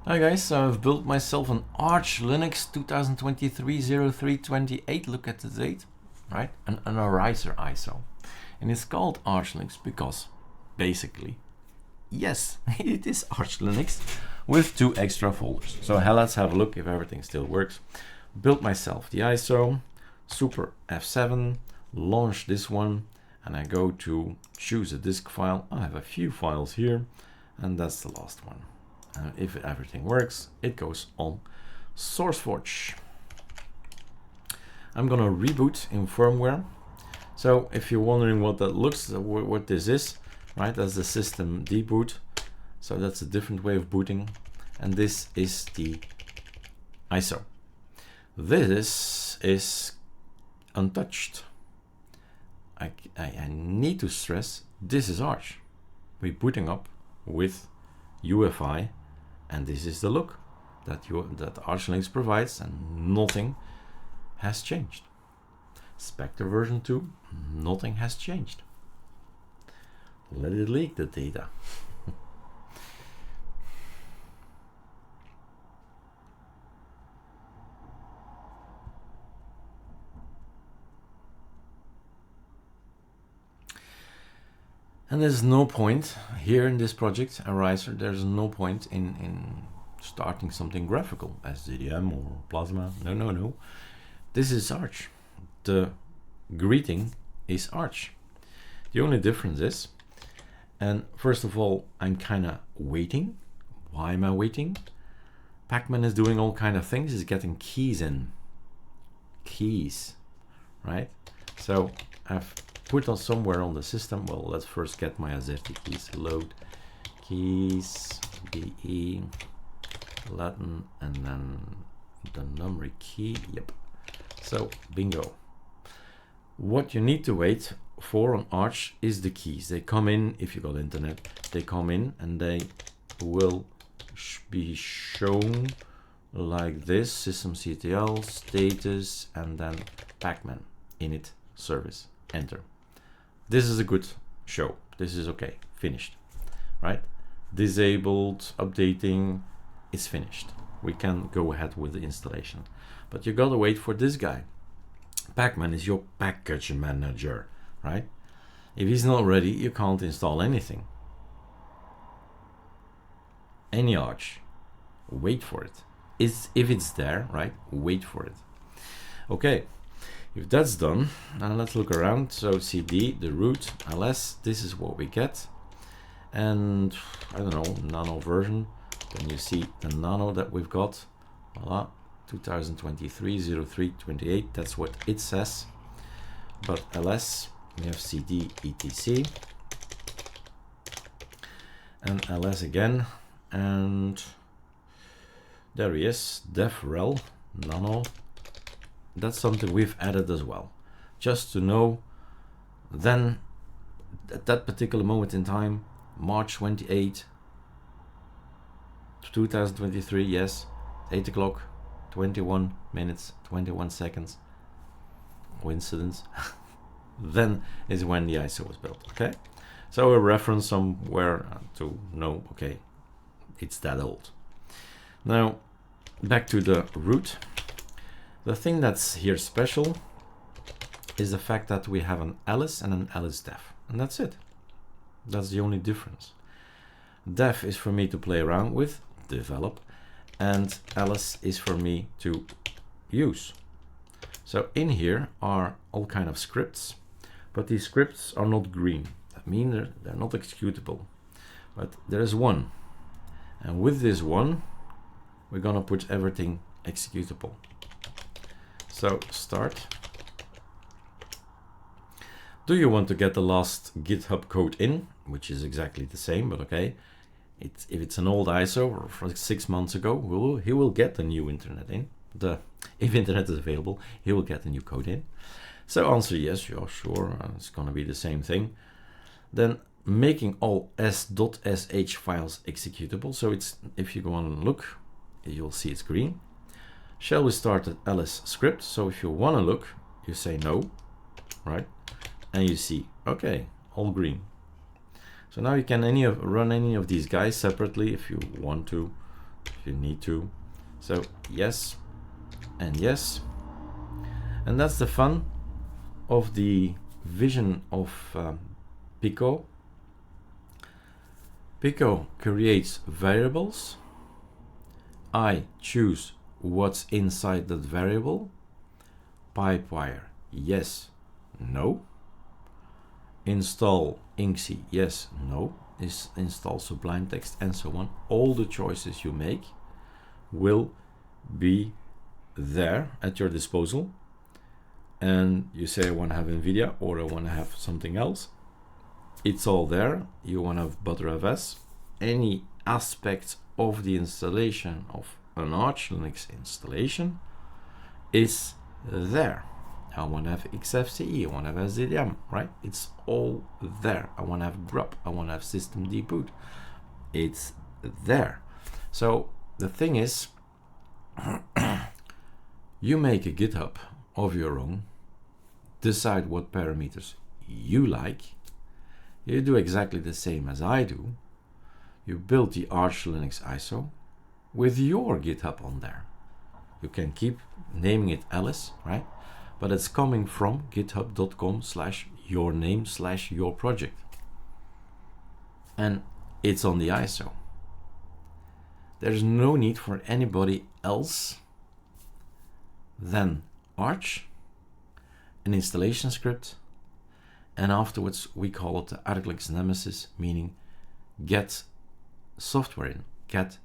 Hi guys, so I've built myself an ArcoLinux 2023-03-28, look at the date, right? An Ariser ISO. And it's called ArcoLinux because, basically, yes, it is ArcoLinux with 2 extra folders. So let's have a look if everything still works. Built myself the ISO, super F7, launch this one, and I go to choose a disk file. I have a few files here, and that's the last one. If everything works, it goes on SourceForge. I'm gonna reboot in firmware. So if you're wondering what that looks, what this is, right? That's the system deboot. So that's a different way of booting. And this is the ISO. This is untouched. I need to stress, this is Arch. We're booting up with UEFI. And this is the look that ArcoLinux provides, and nothing has changed. Spectre version 2, nothing has changed. Let it leak the data. And there's no point here in this project, Ariser, there's no point in starting something graphical, SDDM or Plasma. No. This is Arch. The greeting is Arch. The only difference is, and first of all, I'm kind of waiting. Why am I waiting? Pacman is doing all kind of things. He's getting keys in. Keys, right? So I've put on somewhere on the system. Well, let's first get my Azerty keys. Load keys, BE, Latin, and then the numeric key. Yep. So bingo. What you need to wait for on Arch is the keys. They come in, if you got internet, they come in and they will be shown like this: systemctl, status, and then pacman, init, service, enter. This is a good show. This is okay, finished, right? Disabled, updating, it's finished. We can go ahead with the installation. But you gotta wait for this guy. Pacman is your package manager, right? If he's not ready, you can't install anything. Any Arch, wait for it. If it's there, right, wait for it. Okay. If that's done, now let's look around. So cd, the root, ls, this is what we get. And I don't know, nano version. Then you see the nano that we've got. Voila, 2023-03-28, that's what it says. But ls, we have cd, etc. And ls again. And there he is, devrel, nano. That's something we've added as well, just to know. Then at that particular moment in time, March 28, 2023, yes, 8 o'clock, 21 minutes, 21 seconds, coincidence, then is when the ISO was built, okay? So a reference somewhere to know, okay, it's that old. Now, back to the root. The thing that's here special is the fact that we have an ls and an ls-def, and that's it. That's the only difference. Def is for me to play around with, develop, and ls is for me to use. So in here are all kind of scripts, but these scripts are not green. That means they're not executable, but there is one. And with this one, we're gonna put everything executable. So start. Do you want to get the last GitHub code in, which is exactly the same, but okay. If it's an old ISO or from 6 months ago, he will get the new internet in. If internet is available, he will get the new code in. So answer yes, yeah, sure, it's gonna be the same thing. Then making all s.sh files executable. So it's, if you go on and look, you'll see it's green. Shall we start at ls script? So if you want to look, you say no, right? And you see, okay, all green. So now you can run any of these guys separately if you want to. if you need to. So yes and yes. And that's the fun of the vision of Pico. Pico creates variables. I choose what's inside that variable. Pipewire, yes, no. Install Inksy, yes, no. Install Sublime Text, and so on. All the choices you make will be there at your disposal. And you say, I want to have NVIDIA, or I want to have something else. It's all there. You want to have ButterFS. Any aspect of the installation of an ArcoLinux installation is there. I want to have XFCE, I want to have SDDM, right? It's all there. I want to have grub, I want to have system deboot. It's there. So the thing is, you make a GitHub of your own, decide what parameters you like. You do exactly the same as I do. You build the ArcoLinux ISO with your GitHub on there. You can keep naming it Alice, right? But it's coming from github.com/your-name/your project. And it's on the ISO. There's no need for anybody else than Arch, an installation script, and afterwards we call it the ArcoLinux Nemesis, meaning get software in, get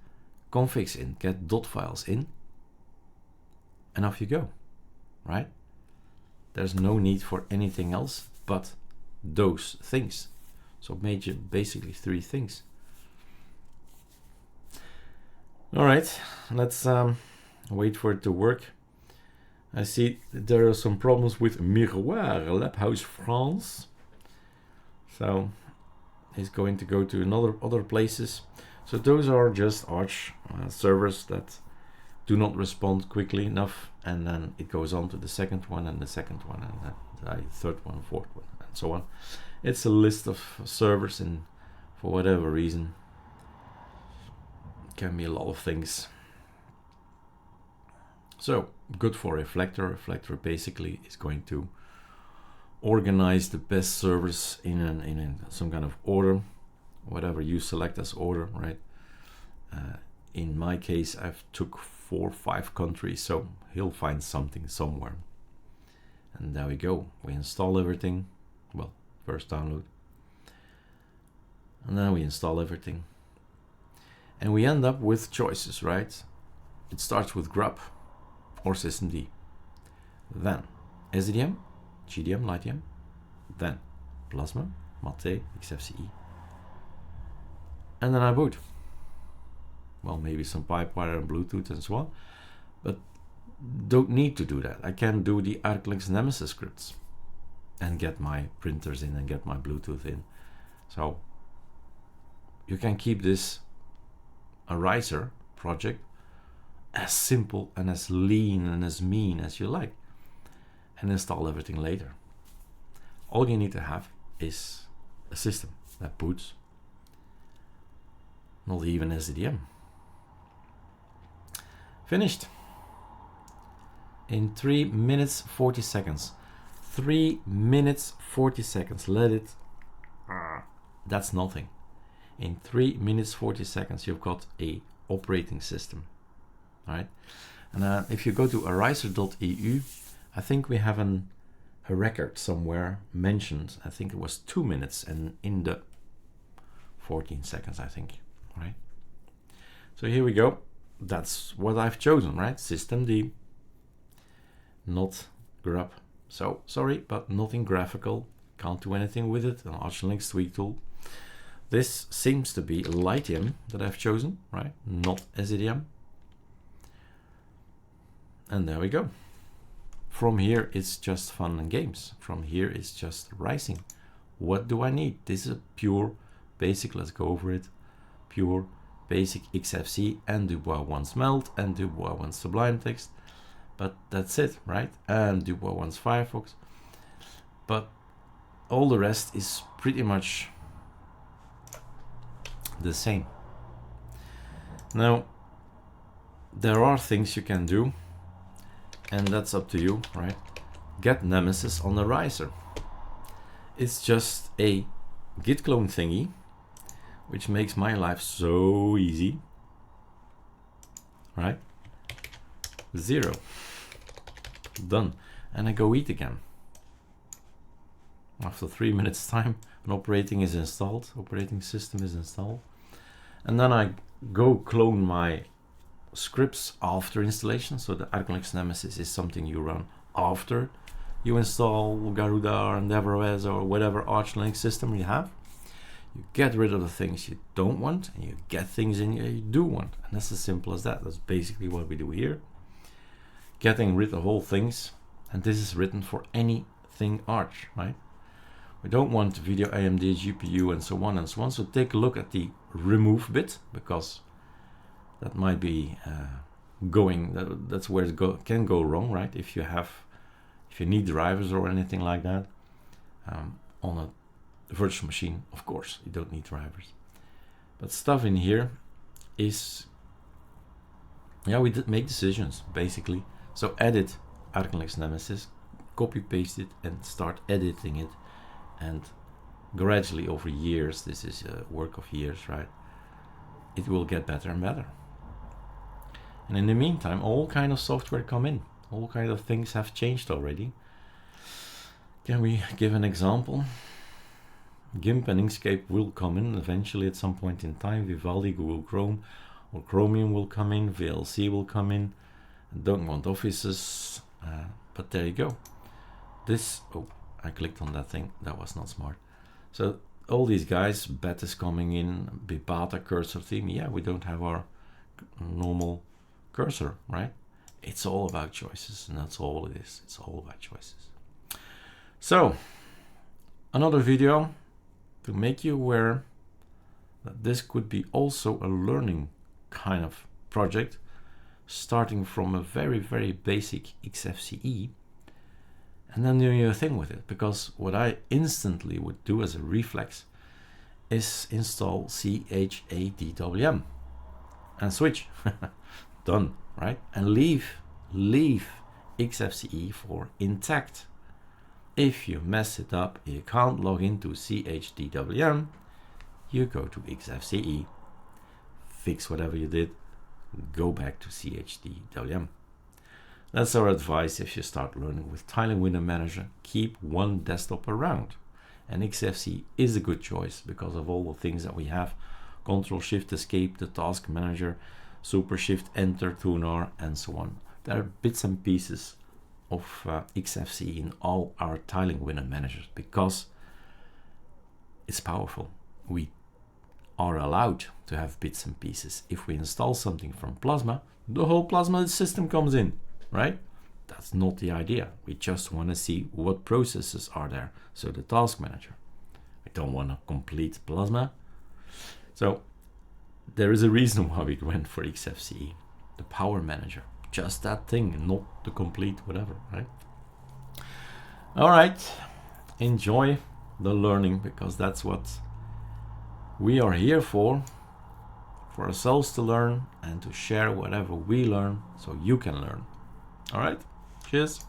configs in, get dot files in, and off you go, right? There's no need for anything else but those things. So basically 3 things. All right, let's wait for it to work. I see there are some problems with Miroir Labhouse France. So it's going to go to other places. So those are just Arch servers that do not respond quickly enough, and then it goes on to the second one, and the second one, and the third one, fourth one, and so on. It's a list of servers, and for whatever reason, it can be a lot of things. So good for Reflector. Reflector basically is going to organize the best servers in some kind of order, whatever you select as order, right? In my case, I've took 4 or 5 countries, so he'll find something somewhere. And there we go. We install everything. Well, first download. And then we install everything. And we end up with choices, right? It starts with grub or systemd. Then SDDM, GDM, LightDM. Then Plasma, Mate, XFCE. And then I boot. Well, maybe some Pipewire and Bluetooth and so on, but don't need to do that. I can do the ArcoLinux Nemesis scripts and get my printers in and get my Bluetooth in. So you can keep this a riser project as simple and as lean and as mean as you like, and install everything later. All you need to have is a system that boots, not even SDDM. Finished in 3 minutes 40 seconds. 3 minutes 40 seconds. Let it. That's nothing. In 3 minutes 40 seconds, you've got a operating system. All right. And if you go to ariser.eu, I think we have a record somewhere mentioned. I think it was 2 minutes and in the 14 seconds, I think. All right. So here we go. That's what I've chosen, right? Systemd, not grub. So sorry, but nothing graphical. Can't do anything with it. An ArcoLinux tweak tool. This seems to be LightDM that I've chosen, right? Not SDDM. And there we go. From here, it's just fun and games. From here, it's just rising. What do I need? This is a pure basic. Let's go over it. Pure basic XFC and Dubois 1 Smelt and Dubois 1 Sublime Text, but that's it, right? And Dubois 1 Firefox, but all the rest is pretty much the same. Now there are things you can do, and that's up to you, right? Get Nemesis on the riser. It's just a git clone thingy, which makes my life so easy, right? 0, done, and I go eat again. After 3 minutes time, an operating system is installed, and then I go clone my scripts after installation. So the ArcoLinux Nemesis is something you run after you install Garuda or EndeavourOS or whatever Arch Linux system you have. You get rid of the things you don't want, and you get things in you do want, and that's as simple as that. That's basically what we do here, getting rid of all things. And this is written for anything Arch, right? We don't want video, AMD, GPU, and so on and so on. So take a look at the remove bit, because that might be that's where it can go wrong, right? If you need drivers or anything like that on a virtual machine, of course you don't need drivers. But stuff in here is, yeah, we did make decisions basically. So edit ArcoLinux Nemesis, copy paste it, and start editing it. And gradually over years, this is a work of years, right? It will get better and better. And in the meantime, all kind of software come in. All kind of things have changed already. Can we give an example? GIMP and Inkscape will come in eventually at some point in time. Vivaldi, Google Chrome, or Chromium will come in. VLC will come in. Don't want offices, but there you go. This, oh, I clicked on that thing. That was not smart. So all these guys, BET is coming in, Bibata cursor theme. Yeah, we don't have our normal cursor, right? It's all about choices, and that's all it is. It's all about choices. So another video to make you aware that this could be also a learning kind of project, starting from a very, very basic XFCE, and then doing your thing with it. Because what I instantly would do as a reflex is install CHADWM and switch. Done, right? And leave XFCE for intact. If you mess it up, you can't log into CHDWM, you go to XFCE, fix whatever you did, go back to CHDWM. That's our advice if you start learning with Tiling Window Manager. Keep one desktop around. And XFCE is a good choice because of all the things that we have. Control-Shift-Escape, the Task Manager, Super-Shift-Enter, Tuner, and so on. There are bits and pieces of XFCE in all our Tiling Window Managers because it's powerful. We are allowed to have bits and pieces. If we install something from Plasma, the whole Plasma system comes in, right? That's not the idea. We just want to see what processes are there. So the Task Manager. We don't want a complete Plasma. So there is a reason why we went for XFCE, the Power Manager. Just that thing, not the complete whatever, right? All right, enjoy the learning because that's what we are here for ourselves to learn and to share whatever we learn so you can learn. All right, cheers.